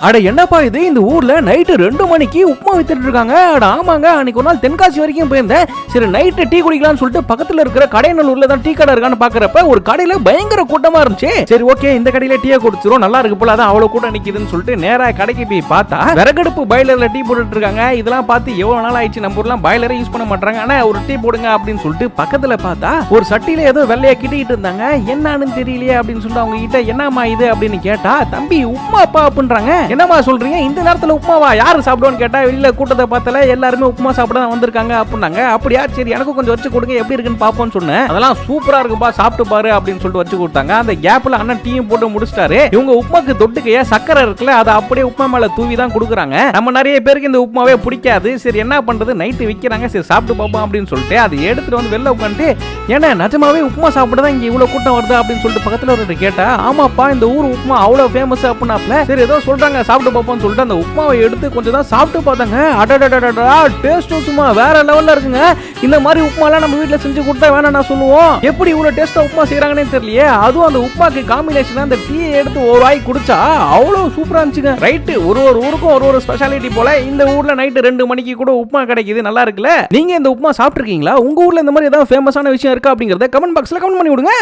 அட என்னப்பா இது இந்த ஊர்ல நைட்டு 2 மணிக்கு உப்புமா வித்துட்டு இருக்காங்க. அட ஆமாங்க, அன்னைக்கு ஒரு நாள் தென்காசி வரைக்கும் போயிருந்தேன். சரி நைட்டு டீ குடிக்கலாம்னு சொல்லிட்டு பக்கத்துல இருக்கிற கடையநல்லூர்ல தான் டீ கடை இருக்கான்னு பாக்குறப்ப ஒரு கடையில பயங்கர கூட்டமா இருந்துச்சு. சரி ஓகே இந்த கடையில டீயை குடிச்சிரும், நல்லா இருக்கு போல, அதான் அவ்வளவு கூட்டம் நிக்குதுன்னு சொல்லிட்டு நேரா கடைக்கு போய் பார்த்தா விறகடுப்பு பாய்லர்ல டீ போட்டுட்டு இருக்காங்க. இதெல்லாம் பார்த்து எவ்வளவு நாள் ஆயிடுச்சு, நம்ம ஊர்லாம் பாய்லரை யூஸ் பண்ண மாட்டாங்க, ஆனா ஒரு டீ போடுங்க அப்படின்னு சொல்லிட்டு பக்கத்துல பார்த்தா ஒரு சட்டியில ஏதோ வெள்ளையா கிட்டிட்டு இருந்தாங்க. என்னன்னு தெரியலையே அப்படின்னு சொல்லிட்டு அவங்க கிட்ட என்னமா இது அப்படின்னு கேட்டா, தம்பி உப்புமாப்பா அப்படின்றாங்க. என்னமா சொல்றீங்க, இந்த நேரத்துல உப்புமாவா, யாரு சாப்பிடுவான்னு கேட்டா, வெளியில கூட்டத்தை பார்த்தல எல்லாருமே உப்புமா சாப்பிட தான் வந்திருக்காங்க அப்படின்னாங்க. அப்படியா, சரி எனக்கு கொஞ்சம் வச்சு கொடுங்க, எப்படி இருக்குன்னு பாப்போம்னு சொன்னேன். அதெல்லாம் சூப்பரா இருக்குப்பா, சாப்பிட்டு பாரு அப்படின்னு சொல்லிட்டு வச்சு கொடுத்தாங்க. அந்த கேப்ல அண்ணன் டீயும் போட்டு முடிச்சிட்டாரு. இவங்க உப்புமாக்கு தொட்டுக்கையா சக்கரை இருக்குல்ல, அதை அப்படியே உப்புமா மேல தூவி தான் கொடுக்குறாங்க. நம்ம நிறைய பேருக்கு இந்த உப்புமாவே பிடிக்காது. சரி என்ன பண்றது, நைட்டு விற்கிறாங்க, சரி சாப்பிட்டு பார்ப்போம் அப்படின்னு சொல்லிட்டு அதை எடுத்துட்டு வந்து வெளில உட்காந்து, ஏன்னா நிஜமாவே உப்புமா சாப்பிட்டு இங்க இவ்வளவு கூட்டம் வருது அப்படின்னு சொல்லிட்டு பக்கத்துல ஒரு கேட்டா, ஆமாப்பா இந்த ஊர் உப்புமா அவ்வளவு ஃபேமஸ் அப்படின்னாப்ல. சரி ஏதோ சொல்றாங்க சாப்பிட்டு பார்ப்போம்னு சொல்லிட்டு அந்த உப்புமாவை எடுத்து கொஞ்சம் தான் சாப்பிட்டு பார்த்தாங்க. அடடடடடா, டேஸ்டும் சும்மா வேற லெவல்ல இருக்குங்க. இந்த மாதிரி உப்புமாலாம் நம்ம வீட்ல செஞ்சு கொடுத்தா வேணா நான் சொல்லுவோம். எப்படி இவ்வளவு டேஸ்டா உப்புமா செய்யறாங்கன்னு தெரியலையே. அதுவும் அந்த உப்புமாக்கு காம்பினேஷன் அந்த டீயை எடுத்து ஒரு வாய் குடிச்சா அவ்வளவு சூப்பரா இருந்துச்சுங்க. ரைட், ஒரு ஊருக்கும் ஒரு ஸ்பெஷாலிட்டி போல இந்த ஊர்ல நைட்டு 2 மணிக்கு கூட உப்புமா கிடைக்குது, நல்லா இருக்குல்ல. நீங்க இந்த உப்புமா சாப்பிட்டு இருக்கீங்களா? உங்க ஊர்ல இந்த மாதிரி ஏதாவது ஃபேமஸான விஷயம் இருக்கா அப்படிங்கறத கமெண்ட் பாக்ஸ்ல கமெண்ட் பண்ணி விடுங்க.